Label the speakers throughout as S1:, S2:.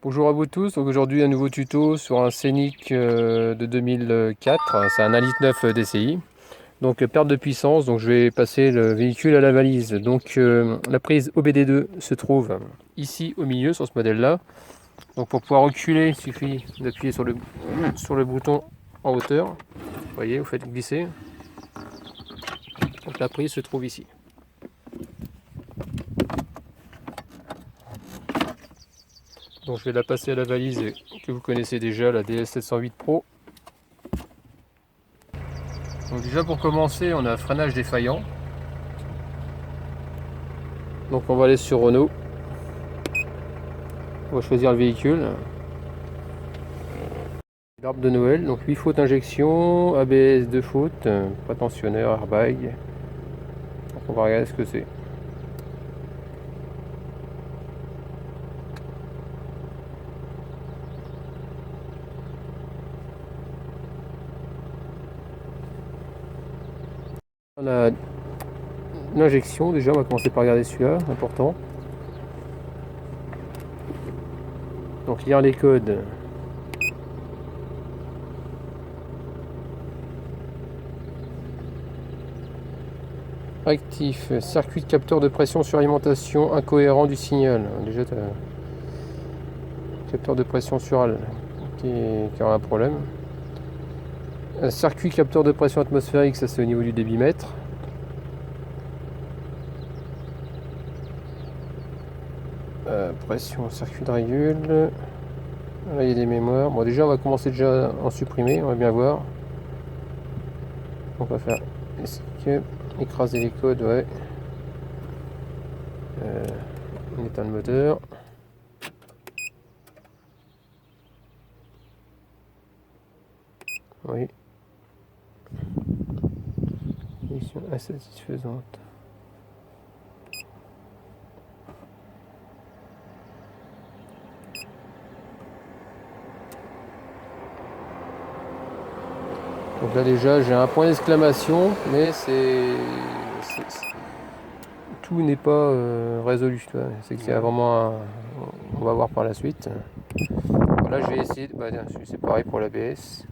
S1: Bonjour à vous tous, donc aujourd'hui un nouveau tuto sur un Scénic de 2004, c'est un 1,9 litre DCI. Donc perte de puissance, donc je vais passer le véhicule à la valise. Donc la prise OBD2 se trouve ici au milieu sur ce modèle là. Donc pour pouvoir reculer, il suffit d'appuyer sur le bouton en hauteur. Vous voyez, vous faites glisser. Donc la prise se trouve ici. Donc je vais la passer à la valise que vous connaissez déjà, la DS708 Pro. Donc déjà pour commencer, on a un freinage défaillant. Donc on va aller sur Renault. On va choisir le véhicule. L'arbre de Noël, donc 8 fautes injection, ABS 2 fautes, prétentionnaire, airbag. Donc on va regarder ce que c'est. On a l'injection déjà, on va commencer par regarder celui-là, important. Donc lire les codes. Actif, circuit de capteur de pression sur alimentation incohérent du signal. Déjà, tu as capteur de pression sur qui aura un problème. Un circuit capteur de pression atmosphérique, ça c'est au niveau du débitmètre. Pression, circuit de régule. Là il y a des mémoires. Bon déjà on va commencer déjà à en supprimer, on va bien voir. On va faire escape, écraser les codes, ouais. On éteint le moteur. Oui. Mission insatisfaisante. Donc là déjà j'ai un point d'exclamation, mais tout n'est pas résolu. C'est qu'il y a vraiment on va voir par la suite. Là je vais essayer, c'est pareil pour l'ABS.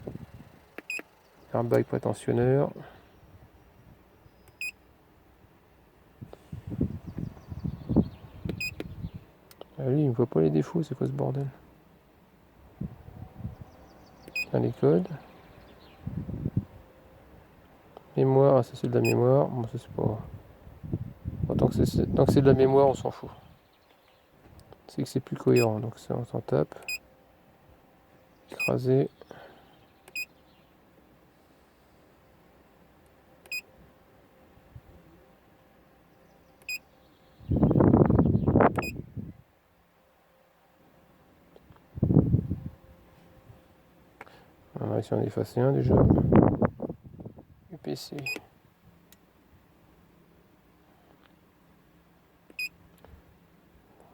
S1: Airbag prétentionneur. Ah lui il me voit pas les défauts, c'est quoi ce bordel? Les codes. Mémoire, ah, ça c'est de la mémoire. Bon ça c'est pas. Bon, tant que c'est de la mémoire on s'en fout. C'est que c'est plus cohérent, donc ça on s'en tape. Écraser. On va réussir à en effacer un déjà. UPC.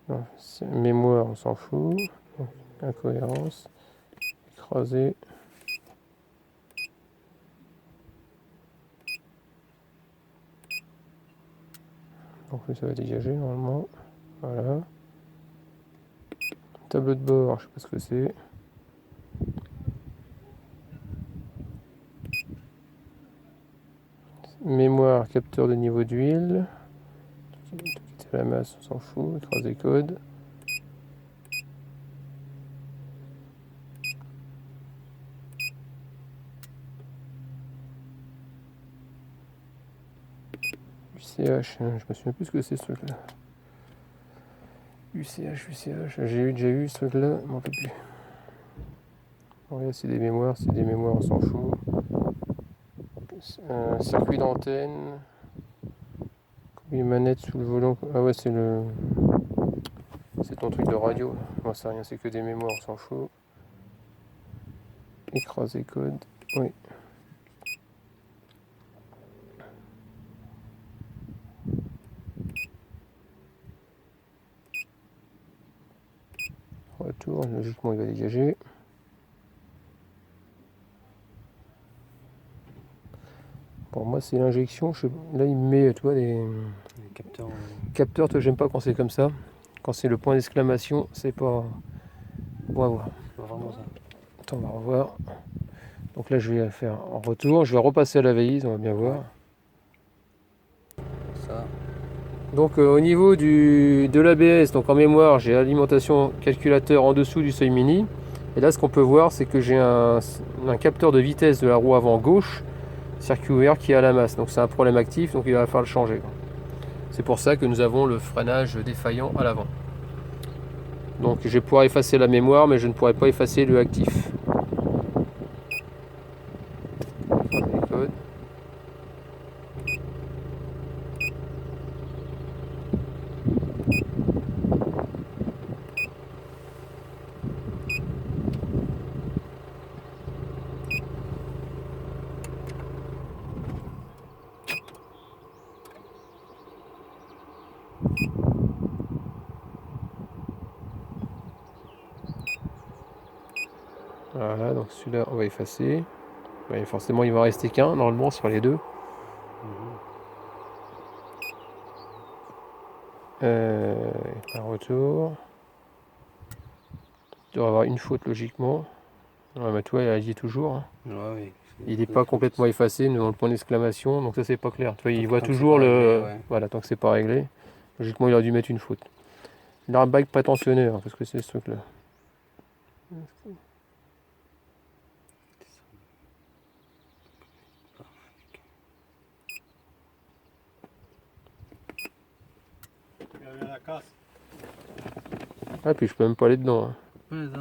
S1: Non, mémoire, on s'en fout. Donc, incohérence. Écraser. Donc ça va dégager normalement. Voilà. Tableau de bord, je sais pas ce que c'est. Mémoire, capteur de niveau d'huile. La masse, on s'en fout. Écraser code. UCH, je me souviens plus ce que c'est ce truc-là. UCH, j'ai déjà eu ce truc-là, je m'en rappelle plus. Bon, c'est des mémoires, on s'en fout. Circuit d'antenne. Une manette sous le volant. Ah ouais, c'est ton truc de radio. Moi, c'est rien, c'est que des mémoires, on s'en fout. Écraser code. Oui. Retour, logiquement il va dégager. Pour moi c'est l'injection. Là il me met, tu vois, les capteurs. Capteurs, toi j'aime pas quand c'est comme ça. Quand c'est le point d'exclamation, c'est pas. On va voir.
S2: Vraiment ça.
S1: Attends, on va revoir. Donc là, je vais faire en retour. Je vais repasser à la valise, on va bien voir.
S2: Ça.
S1: Donc au niveau de l'ABS, donc en mémoire, j'ai alimentation calculateur en dessous du seuil mini. Et là, ce qu'on peut voir, c'est que j'ai un capteur de vitesse de la roue avant gauche, circuit ouvert, qui est à la masse. Donc c'est un problème actif, donc il va falloir le changer. C'est pour ça que nous avons le freinage défaillant à l'avant. Donc je vais pouvoir effacer la mémoire, mais je ne pourrai pas effacer le actif. Voilà, donc celui-là on va effacer. Ouais, forcément il va rester qu'un normalement sur les deux. Un retour. Il doit avoir une faute logiquement. Ouais, mais toi il y est toujours. Hein.
S2: Ouais, oui.
S1: Il n'est pas complètement effacé dans le point d'exclamation, donc ça c'est pas clair. Tu vois, il voit
S2: Tant
S1: toujours le.
S2: réglé, ouais.
S1: Voilà, tant que c'est pas réglé. Logiquement il aurait dû mettre une faute. L'airbag prétentionnaire, parce que c'est ce truc là.
S3: La casse.
S1: Ah puis je peux même pas aller dedans. Hein.
S2: Ouais, ça.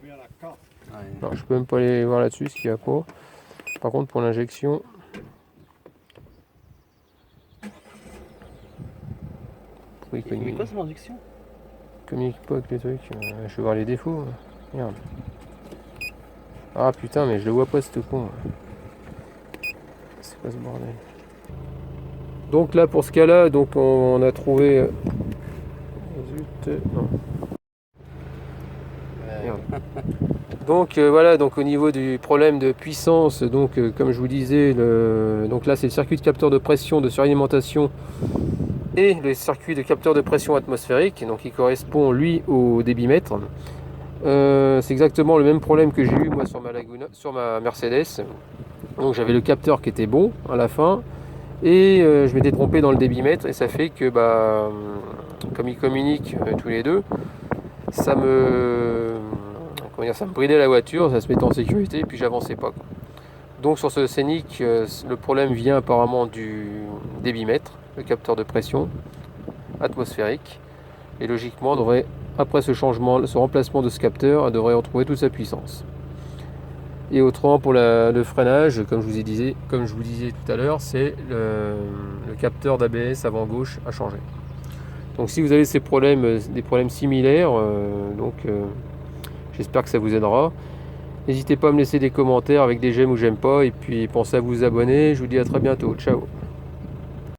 S3: La casse.
S2: Ouais.
S1: Non, je peux même pas aller voir là-dessus ce qu'il y a pas. Par contre pour l'injection. Oui,
S2: Mais quoi c'est l'injection?
S1: communique pas avec les trucs. Je vais voir les défauts. Merde. Ah putain, mais je le vois pas, ce con. C'est quoi ce bordel? Donc là, pour ce cas-là, donc on a trouvé. Zut, non. Merde. Donc voilà, donc au niveau du problème de puissance, donc comme je vous disais, donc là c'est le circuit de capteur de pression de suralimentation et le circuit de capteur de pression atmosphérique, donc il correspond lui au débitmètre. C'est exactement le même problème que j'ai eu moi sur ma Laguna, sur ma Mercedes. Donc j'avais le capteur qui était bon à la fin et je m'étais trompé dans le débitmètre et ça fait que bah, comme ils communiquent tous les deux, ça me bridait la voiture, ça se mettait en sécurité et puis j'avançais pas. Quoi. Donc sur ce Scénic, le problème vient apparemment du débitmètre, le capteur de pression atmosphérique. Et logiquement, devrait, après ce changement, ce remplacement de ce capteur, elle devrait retrouver toute sa puissance. Et autrement pour le freinage, comme je vous disais tout à l'heure, c'est le capteur d'ABS avant gauche à changer. Donc si vous avez ces problèmes, des problèmes similaires, j'espère que ça vous aidera. N'hésitez pas à me laisser des commentaires avec des j'aime ou j'aime pas, et puis pensez à vous abonner. Je vous dis à très bientôt. Ciao.